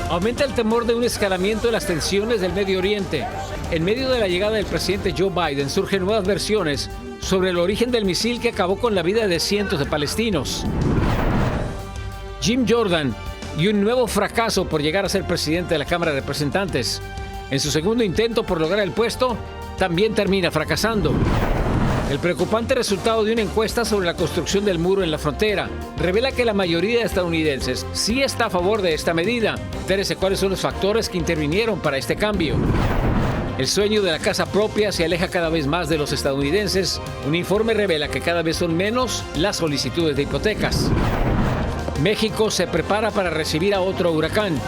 Aumenta el temor de un escalamiento de las tensiones del Medio Oriente. En medio de la llegada del presidente Joe Biden surgen nuevas versiones sobre el origen del misil que acabó con la vida de cientos de palestinos. Jim Jordan y un nuevo fracaso por llegar a ser presidente de la Cámara de Representantes. En su segundo intento por lograr el puesto, también termina fracasando. El preocupante resultado de una encuesta sobre la construcción del muro en la frontera revela que la mayoría de estadounidenses sí está a favor de esta medida. Entérese cuáles son los factores que intervinieron para este cambio. El sueño de la casa propia se aleja cada vez más de los estadounidenses. Un informe revela que cada vez son menos las solicitudes de hipotecas. México se prepara para recibir a otro huracán.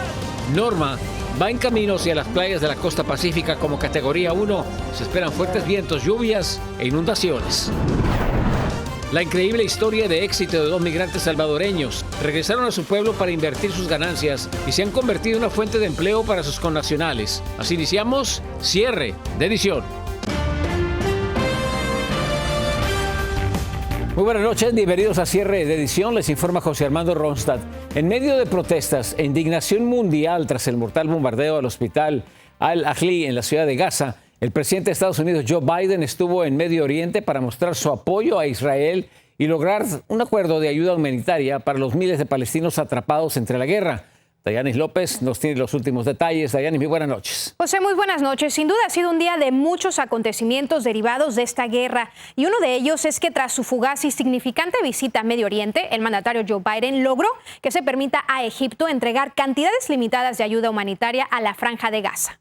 Norma va en camino hacia las playas de la costa pacífica como categoría 1. Se esperan fuertes vientos, lluvias e inundaciones. La increíble historia de éxito de dos migrantes salvadoreños. Regresaron a su pueblo para invertir sus ganancias y se han convertido en una fuente de empleo para sus connacionales. Así iniciamos Cierre de Edición. Muy buenas noches, bienvenidos a Cierre de Edición, les informa José Armando Ronstadt. En medio de protestas e indignación mundial tras el mortal bombardeo al hospital Al-Ahli en la ciudad de Gaza, el presidente de Estados Unidos, Joe Biden, estuvo en Medio Oriente para mostrar su apoyo a Israel y lograr un acuerdo de ayuda humanitaria para los miles de palestinos atrapados entre la guerra. Dayanis López nos tiene los últimos detalles. Dayanis, muy buenas noches. José, muy buenas noches. Sin duda ha sido un día de muchos acontecimientos derivados de esta guerra. Y uno de ellos es que tras su fugaz y significante visita a Medio Oriente, el mandatario Joe Biden logró que se permita a Egipto entregar cantidades limitadas de ayuda humanitaria a la Franja de Gaza.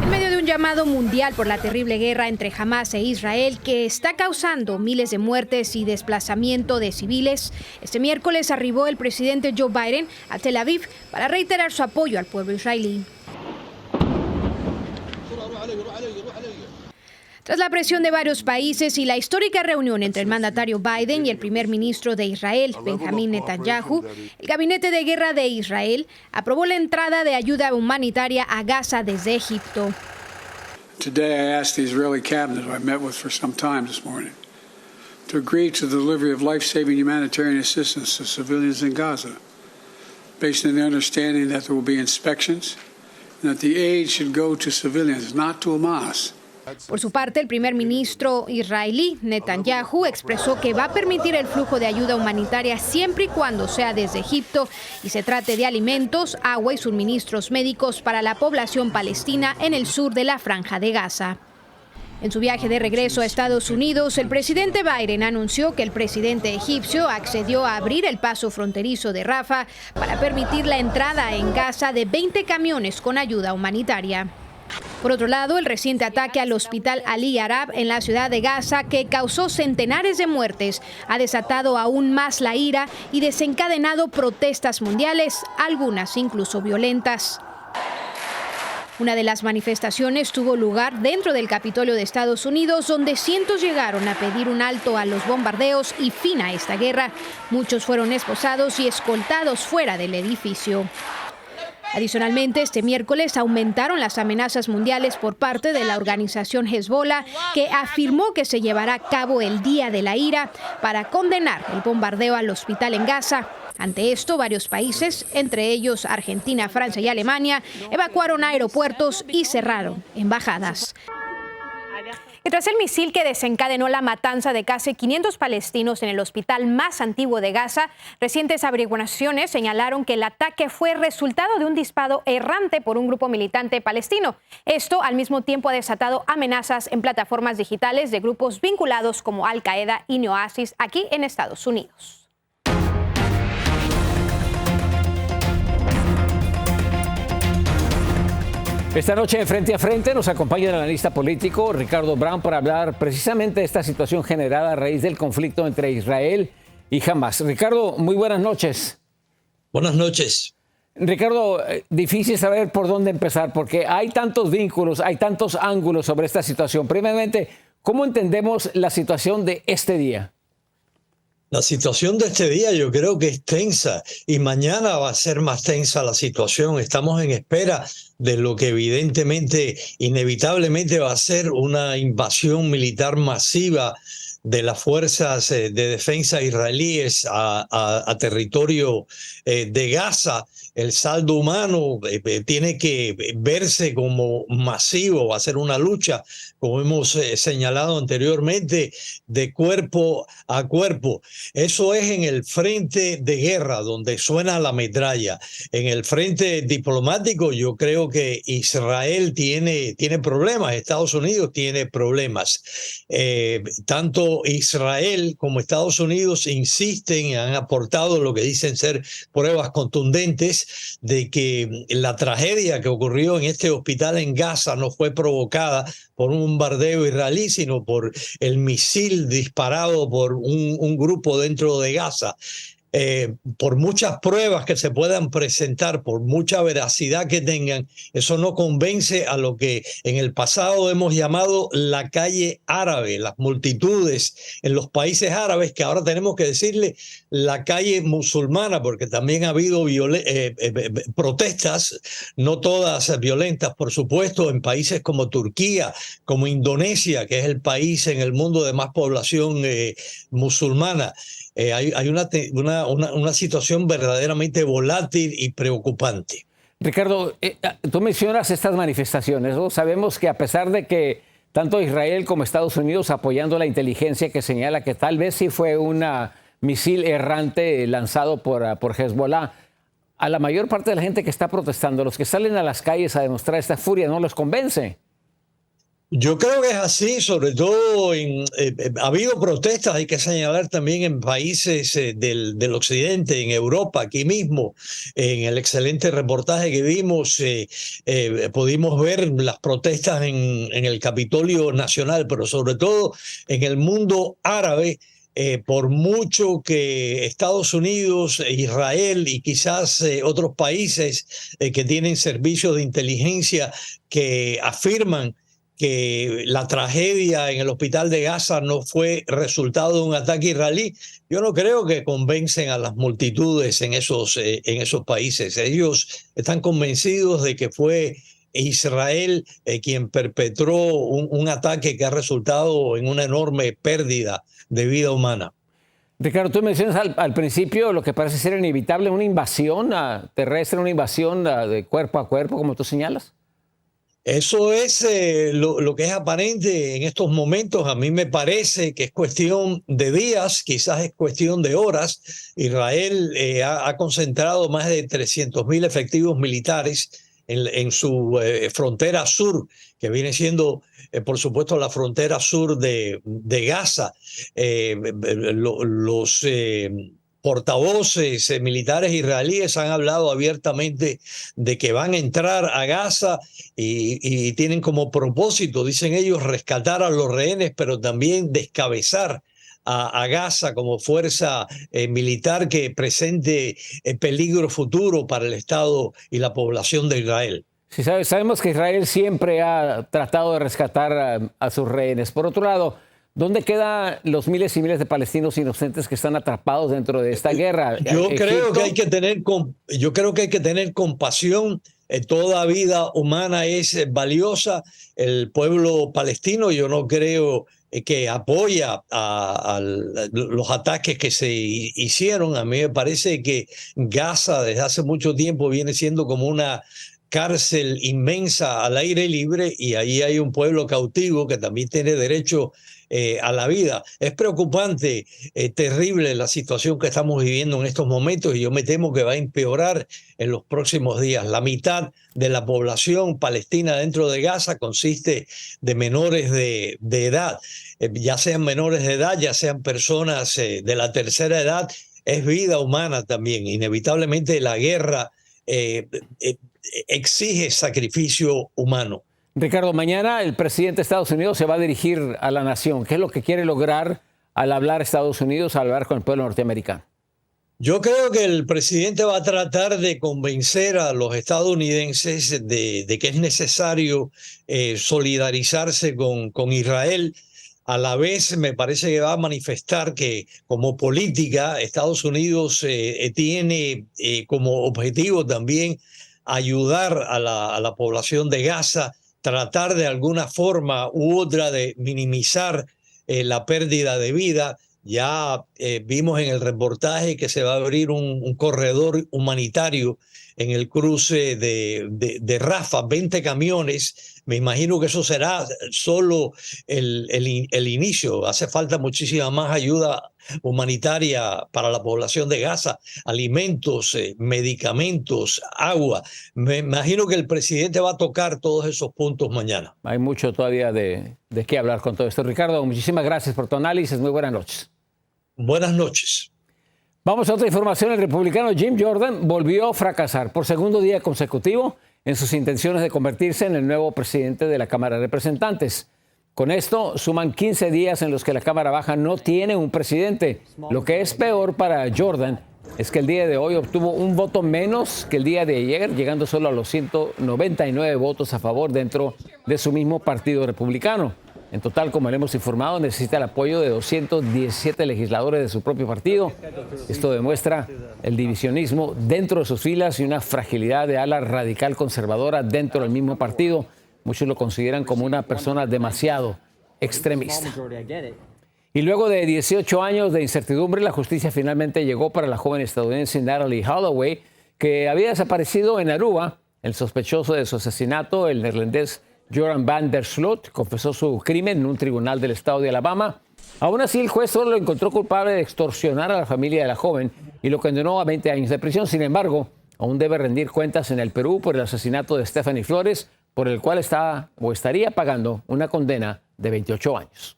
En medio de un llamado mundial por la terrible guerra entre Hamás e Israel que está causando miles de muertes y desplazamiento de civiles, este miércoles arribó el presidente Joe Biden a Tel Aviv para reiterar su apoyo al pueblo israelí. Tras la presión de varios países y la histórica reunión entre el mandatario Biden y el primer ministro de Israel, Benjamín Netanyahu, el gabinete de guerra de Israel aprobó la entrada de ayuda humanitaria a Gaza desde Egipto. Today I asked the Israeli cabinet, who I met with for some time this morning, to agree to the delivery of life-saving humanitarian assistance to civilians in Gaza, based on the understanding that there will be inspections and that the aid should go to civilians, not to Hamas. Por su parte, el primer ministro israelí, Netanyahu, expresó que va a permitir el flujo de ayuda humanitaria siempre y cuando sea desde Egipto y se trate de alimentos, agua y suministros médicos para la población palestina en el sur de la Franja de Gaza. En su viaje de regreso a Estados Unidos, el presidente Biden anunció que el presidente egipcio accedió a abrir el paso fronterizo de Rafah para permitir la entrada en Gaza de 20 camiones con ayuda humanitaria. Por otro lado, el reciente ataque al hospital Ali Arab en la ciudad de Gaza, que causó centenares de muertes, ha desatado aún más la ira y desencadenado protestas mundiales, algunas incluso violentas. Una de las manifestaciones tuvo lugar dentro del Capitolio de Estados Unidos, donde cientos llegaron a pedir un alto a los bombardeos y fin a esta guerra. Muchos fueron esposados y escoltados fuera del edificio. Adicionalmente, este miércoles aumentaron las amenazas mundiales por parte de la organización Hezbollah, que afirmó que se llevará a cabo el Día de la Ira para condenar el bombardeo al hospital en Gaza. Ante esto, varios países, entre ellos Argentina, Francia y Alemania, evacuaron aeropuertos y cerraron embajadas. Y tras el misil que desencadenó la matanza de casi 500 palestinos en el hospital más antiguo de Gaza, recientes averiguaciones señalaron que el ataque fue resultado de un disparo errante por un grupo militante palestino. Esto al mismo tiempo ha desatado amenazas en plataformas digitales de grupos vinculados como Al Qaeda y Neoasis aquí en Estados Unidos. Esta noche en Frente a Frente nos acompaña el analista político Ricardo Brown para hablar precisamente de esta situación generada a raíz del conflicto entre Israel y Hamás. Ricardo, muy buenas noches. Buenas noches. Ricardo, difícil saber por dónde empezar porque hay tantos vínculos, hay tantos ángulos sobre esta situación. Primeramente, ¿cómo entendemos la situación de este día? La situación de este día yo creo que es tensa y mañana va a ser más tensa la situación. Estamos en espera de lo que evidentemente, inevitablemente va a ser una invasión militar masiva de las fuerzas de defensa israelíes a territorio de Gaza, el saldo humano tiene que verse como masivo, va a ser una lucha, como hemos señalado anteriormente, de cuerpo a cuerpo. Eso es en el frente de guerra, donde suena la metralla. En el frente diplomático, yo creo que Israel tiene problemas, Estados Unidos tiene problemas. Tanto Israel como Estados Unidos insisten y han aportado lo que dicen ser pruebas contundentes de que la tragedia que ocurrió en este hospital en Gaza no fue provocada por un bombardeo israelí, sino por el misil disparado por un grupo dentro de Gaza. Por muchas pruebas que se puedan presentar, por mucha veracidad que tengan, eso no convence a lo que en el pasado hemos llamado la calle árabe, las multitudes en los países árabes, que ahora tenemos que decirle la calle musulmana, porque también ha habido protestas, no todas violentas, por supuesto, en países como Turquía, como Indonesia, que es el país en el mundo de más población musulmana. Hay una situación verdaderamente volátil y preocupante. Ricardo, tú mencionas estas manifestaciones, ¿no? Sabemos que a pesar de que tanto Israel como Estados Unidos apoyando la inteligencia que señala que tal vez sí fue un misil errante lanzado por Hezbollah, a la mayor parte de la gente que está protestando, los que salen a las calles a demostrar esta furia, no los convence. Yo creo que es así, sobre todo ha habido protestas, hay que señalar también en países del occidente, en Europa, aquí mismo, en el excelente reportaje que vimos, pudimos ver las protestas en el Capitolio Nacional, pero sobre todo en el mundo árabe. Por mucho que Estados Unidos, Israel y quizás otros países que tienen servicios de inteligencia que afirman que la tragedia en el hospital de Gaza no fue resultado de un ataque israelí, yo no creo que convencen a las multitudes en esos países. Ellos están convencidos de que fue Israel quien perpetró un ataque que ha resultado en una enorme pérdida de vida humana. Ricardo, tú mencionas al principio lo que parece ser inevitable, una invasión terrestre, una invasión de cuerpo a cuerpo, como tú señalas. Eso es lo que es aparente en estos momentos. A mí me parece que es cuestión de días, quizás es cuestión de horas. Israel ha concentrado más de 300.000 efectivos militares en su frontera sur, que viene siendo, por supuesto, la frontera sur de Gaza. Los portavoces militares israelíes han hablado abiertamente de que van a entrar a Gaza y tienen como propósito, dicen ellos, rescatar a los rehenes, pero también descabezar a Gaza como fuerza militar que presente peligro futuro para el Estado y la población de Israel. Sí, sabemos que Israel siempre ha tratado de rescatar a sus rehenes. Por otro lado, ¿dónde quedan los miles y miles de palestinos inocentes que están atrapados dentro de esta guerra? Yo creo que hay que tener compasión. Toda vida humana es valiosa. El pueblo palestino, yo no creo que apoya a los ataques que se hicieron. A mí me parece que Gaza desde hace mucho tiempo viene siendo como una cárcel inmensa al aire libre, y ahí hay un pueblo cautivo que también tiene derecho a la vida. Es preocupante, terrible la situación que estamos viviendo en estos momentos, y yo me temo que va a empeorar en los próximos días. La mitad de la población palestina dentro de Gaza consiste de menores de edad, ya sean menores de edad, ya sean personas de la tercera edad. Es vida humana también. Inevitablemente la guerra exige sacrificio humano. Ricardo, mañana el presidente de Estados Unidos se va a dirigir a la nación. ¿Qué es lo que quiere lograr al hablar Estados Unidos, al hablar con el pueblo norteamericano? Yo creo que el presidente va a tratar de convencer a los estadounidenses de que es necesario solidarizarse con Israel. A la vez me parece que va a manifestar que como política Estados Unidos tiene como objetivo también ayudar a la población de Gaza, tratar de alguna forma u otra de minimizar la pérdida de vida. Ya vimos en el reportaje que se va a abrir un corredor humanitario en el cruce de Rafah, 20 camiones. Me imagino que eso será solo el inicio. Hace falta muchísima más ayuda humanitaria para la población de Gaza, alimentos, medicamentos, agua. Me imagino que el presidente va a tocar todos esos puntos mañana. Hay mucho todavía de qué hablar con todo esto. Ricardo, muchísimas gracias por tu análisis. Muy buenas noches. Buenas noches. Vamos a otra información. El republicano Jim Jordan volvió a fracasar por segundo día consecutivo en sus intenciones de convertirse en el nuevo presidente de la Cámara de Representantes. Con esto suman 15 días en los que la Cámara Baja no tiene un presidente. Lo que es peor para Jordan es que el día de hoy obtuvo un voto menos que el día de ayer, llegando solo a los 199 votos a favor dentro de su mismo partido republicano. En total, como le hemos informado, necesita el apoyo de 217 legisladores de su propio partido. Esto demuestra el divisionismo dentro de sus filas y una fragilidad de ala radical conservadora dentro del mismo partido. Muchos lo consideran como una persona demasiado extremista. Y luego de 18 años de incertidumbre, la justicia finalmente llegó para la joven estadounidense Natalie Holloway, que había desaparecido en Aruba. El sospechoso de su asesinato, el neerlandés Joran van der Sloot, confesó su crimen en un tribunal del estado de Alabama. Aún así, el juez solo lo encontró culpable de extorsionar a la familia de la joven y lo condenó a 20 años de prisión. Sin embargo, aún debe rendir cuentas en el Perú por el asesinato de Stephanie Flores, por el cual estaría pagando una condena de 28 años.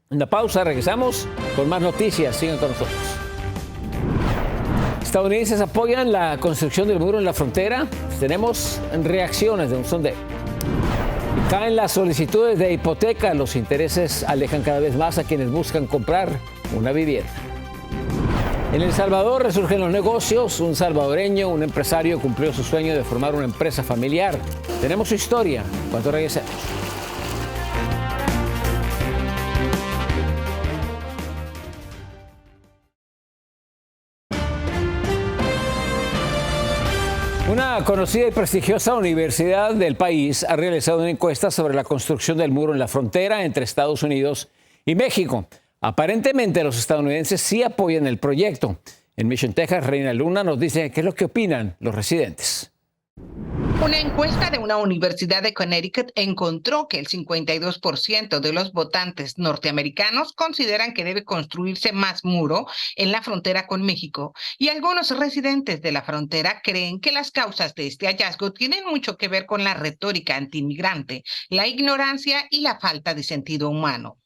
Una pausa, regresamos con más noticias. Sigan con nosotros. Estadounidenses apoyan la construcción del muro en la frontera. Tenemos reacciones de un sondeo. Caen las solicitudes de hipoteca, los intereses alejan cada vez más a quienes buscan comprar una vivienda. En El Salvador resurgen los negocios. Un salvadoreño, un empresario, cumplió su sueño de formar una empresa familiar. Tenemos su historia cuando regresemos. Una conocida y prestigiosa universidad del país ha realizado una encuesta sobre la construcción del muro en la frontera entre Estados Unidos y México. Aparentemente los estadounidenses sí apoyan el proyecto. En Mission, Texas, Reina Luna nos dice qué es lo que opinan los residentes. Una encuesta de una universidad de Connecticut encontró que el 52% de los votantes norteamericanos consideran que debe construirse más muro en la frontera con México, y algunos residentes de la frontera creen que las causas de este hallazgo tienen mucho que ver con la retórica antiinmigrante, la ignorancia y la falta de sentido humano.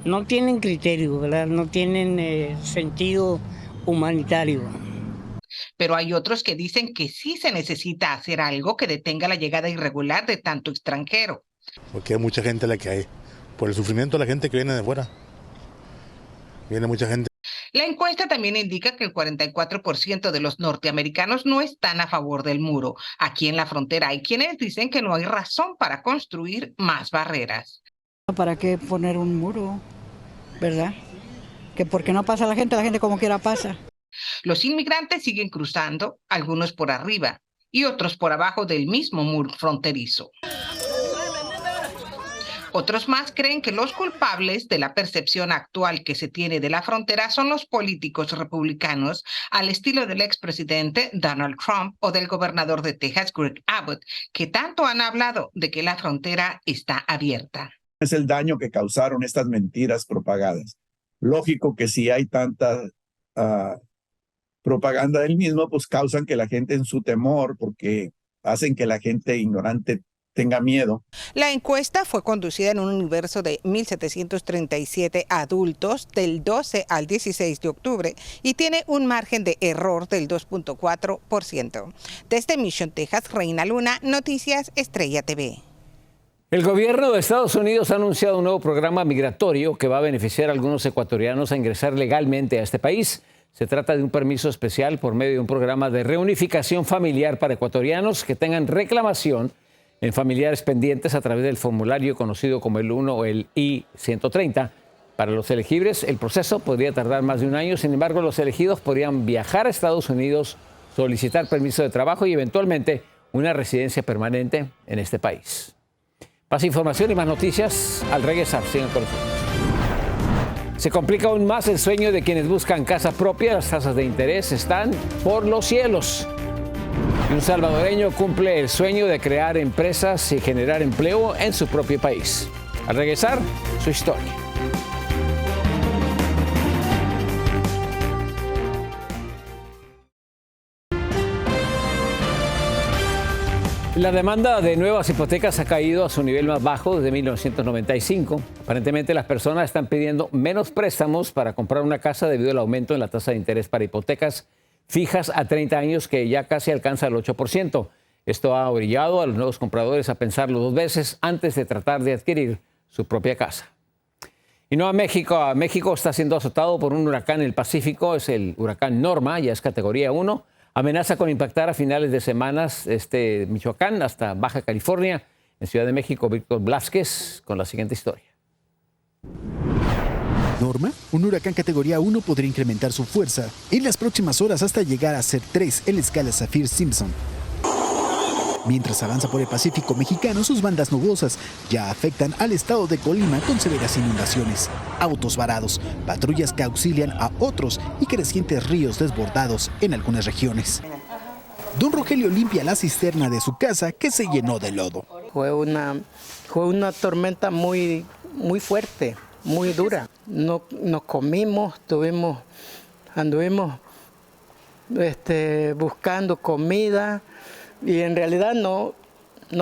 No tienen criterio, ¿verdad? No tienen sentido humanitario. Pero hay otros que dicen que sí se necesita hacer algo que detenga la llegada irregular de tanto extranjero. Porque hay mucha gente a la que hay, por el sufrimiento de la gente que viene de fuera. Viene mucha gente. La encuesta también indica que el 44% de los norteamericanos no están a favor del muro. Aquí en la frontera hay quienes dicen que no hay razón para construir más barreras. ¿Para qué poner un muro? ¿Verdad? Que porque no pasa la gente como quiera pasa. Los inmigrantes siguen cruzando, algunos por arriba y otros por abajo del mismo muro fronterizo. Otros más creen que los culpables de la percepción actual que se tiene de la frontera son los políticos republicanos, al estilo del expresidente Donald Trump o del gobernador de Texas, Greg Abbott, que tanto han hablado de que la frontera está abierta. Es el daño que causaron estas mentiras propagadas. Lógico que si hay tanta propaganda del mismo, pues causan que la gente en su temor, porque hacen que la gente ignorante tenga miedo. La encuesta fue conducida en un universo de 1.737 adultos del 12 al 16 de octubre y tiene un margen de error del 2.4%. Desde Mission, Texas, Reina Luna, Noticias Estrella TV. El gobierno de Estados Unidos ha anunciado un nuevo programa migratorio que va a beneficiar a algunos ecuatorianos a ingresar legalmente a este país. Se trata de un permiso especial por medio de un programa de reunificación familiar para ecuatorianos que tengan reclamación en familiares pendientes a través del formulario conocido como el 1 o el I-130. Para los elegibles, el proceso podría tardar más de un año. Sin embargo, los elegidos podrían viajar a Estados Unidos, solicitar permiso de trabajo y eventualmente una residencia permanente en este país. Más información y más noticias al regresar. Sigan con nosotros. Se complica aún más el sueño de quienes buscan casa propia. Las tasas de interés están por los cielos. Y un salvadoreño cumple el sueño de crear empresas y generar empleo en su propio país. Al regresar, su historia. La demanda de nuevas hipotecas ha caído a su nivel más bajo desde 1995. Aparentemente las personas están pidiendo menos préstamos para comprar una casa debido al aumento en la tasa de interés para hipotecas fijas a 30 años que ya casi alcanza el 8%. Esto ha orillado a los nuevos compradores a pensarlo 2 veces antes de tratar de adquirir su propia casa. Y no a México. México está siendo azotado por un huracán en el Pacífico. Es el huracán Norma, ya es categoría 1. Amenaza con impactar a finales de semanas Michoacán hasta Baja California. En Ciudad de México, Víctor Blázquez con la siguiente historia. Norma, un huracán categoría 1, podría incrementar su fuerza en las próximas horas hasta llegar a ser 3 en la escala Saffir-Simpson. Mientras avanza por el Pacífico mexicano, sus bandas nubosas ya afectan al estado de Colima con severas inundaciones, autos varados, patrullas que auxilian a otros y crecientes ríos desbordados en algunas regiones. Don Rogelio limpia la cisterna de su casa que se llenó de lodo. Fue una tormenta muy fuerte, muy dura. No comimos, anduvimos buscando comida. Y en realidad no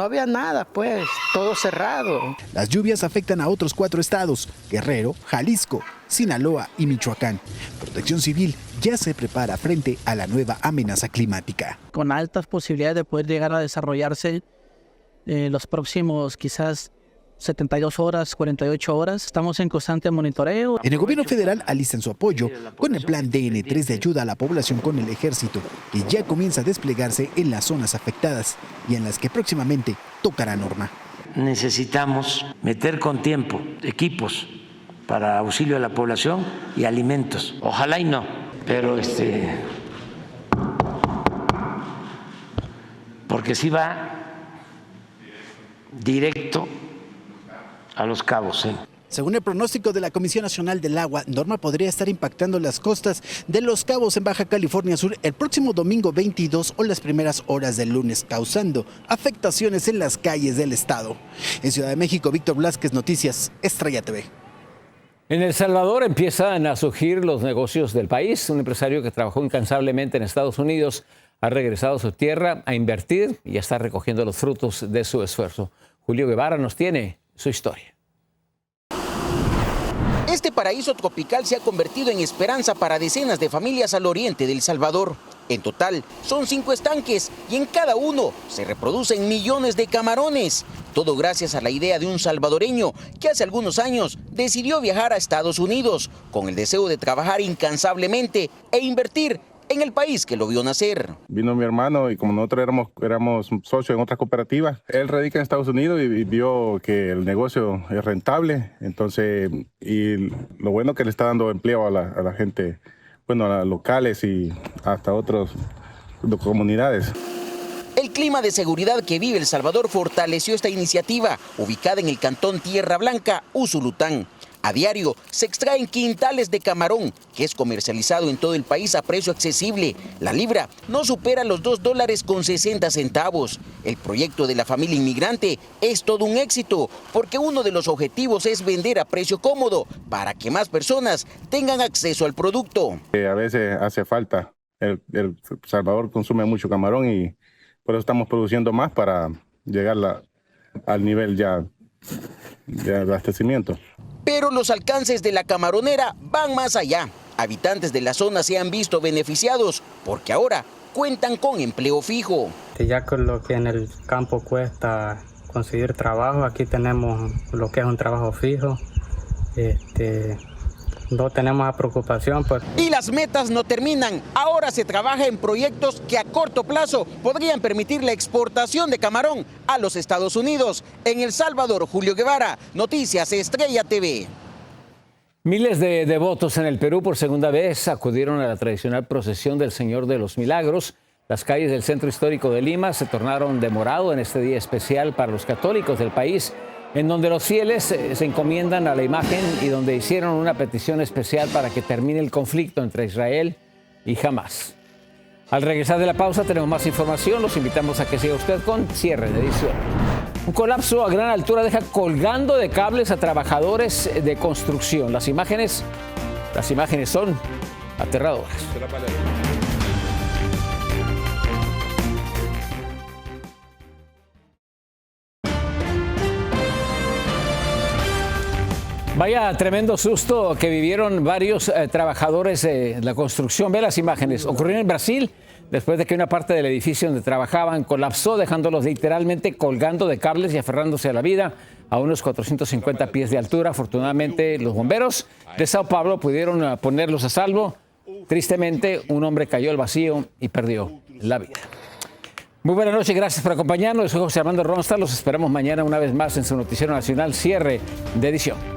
había nada, pues, todo cerrado. Las lluvias afectan a otros 4 estados, Guerrero, Jalisco, Sinaloa y Michoacán. Protección Civil ya se prepara frente a la nueva amenaza climática. Con altas posibilidades de poder llegar a desarrollarse los próximos quizás 72 horas, 48 horas. Estamos en constante monitoreo. En el gobierno federal alistan su apoyo con el plan DN3 de ayuda a la población con el ejército, que ya comienza a desplegarse en las zonas afectadas y en las que próximamente tocará Norma. Necesitamos meter con tiempo equipos para auxilio a la población y alimentos. Ojalá y no, pero porque si va directo a Los Cabos. Según el pronóstico de la Comisión Nacional del Agua, Norma podría estar impactando las costas de Los Cabos en Baja California Sur el próximo domingo 22 o las primeras horas del lunes, causando afectaciones en las calles del estado. En Ciudad de México, Víctor Blázquez, Noticias Estrella TV. En El Salvador empiezan a surgir los negocios del país. Un empresario que trabajó incansablemente en Estados Unidos ha regresado a su tierra a invertir y ya está recogiendo los frutos de su esfuerzo. Julio Guevara nos tiene su historia. Este paraíso tropical se ha convertido en esperanza para decenas de familias al oriente de El Salvador. En total, son 5 estanques y en cada uno se reproducen millones de camarones. Todo gracias a la idea de un salvadoreño que hace algunos años decidió viajar a Estados Unidos con el deseo de trabajar incansablemente e invertir en el país que lo vio nacer. Vino mi hermano y como nosotros éramos socios en otras cooperativas, él radica en Estados Unidos y vio que el negocio es rentable, entonces, y lo bueno que le está dando empleo a la gente, bueno, a las locales y hasta otras comunidades. El clima de seguridad que vive El Salvador fortaleció esta iniciativa, ubicada en el cantón Tierra Blanca, Usulután. A diario se extraen quintales de camarón, que es comercializado en todo el país a precio accesible. La libra no supera los $2.60. El proyecto de la familia inmigrante es todo un éxito, porque uno de los objetivos es vender a precio cómodo, para que más personas tengan acceso al producto. A veces hace falta. El Salvador consume mucho camarón y por eso estamos produciendo más para llegar al nivel ya de abastecimiento. Pero los alcances de la camaronera van más allá. Habitantes de la zona se han visto beneficiados porque ahora cuentan con empleo fijo. Ya con lo que en el campo cuesta conseguir trabajo, aquí tenemos lo que es un trabajo fijo. No tenemos la preocupación. Pues. Y las metas no terminan. Ahora se trabaja en proyectos que a corto plazo podrían permitir la exportación de camarón a los Estados Unidos. En El Salvador, Julio Guevara, Noticias Estrella TV. Miles de devotos en el Perú por segunda vez acudieron a la tradicional procesión del Señor de los Milagros. Las calles del centro histórico de Lima se tornaron de morado en este día especial para los católicos del país. en donde los fieles se encomiendan a la imagen y donde hicieron una petición especial para que termine el conflicto entre Israel y Hamás. Al regresar de la pausa tenemos más información. Los invitamos a que siga usted con Cierre de Edición. Un colapso a gran altura deja colgando de cables a trabajadores de construcción. Las imágenes son aterradoras. Vaya tremendo susto que vivieron varios trabajadores de la construcción. Ve las imágenes. Ocurrió en Brasil después de que una parte del edificio donde trabajaban colapsó, dejándolos literalmente colgando de cables y aferrándose a la vida a unos 450 pies de altura. Afortunadamente, los bomberos de Sao Paulo pudieron ponerlos a salvo. Tristemente, un hombre cayó al vacío y perdió la vida. Muy buenas noches, gracias por acompañarnos. Soy José Armando Ronstadt. Los esperamos mañana una vez más en su Noticiero Nacional, Cierre de Edición.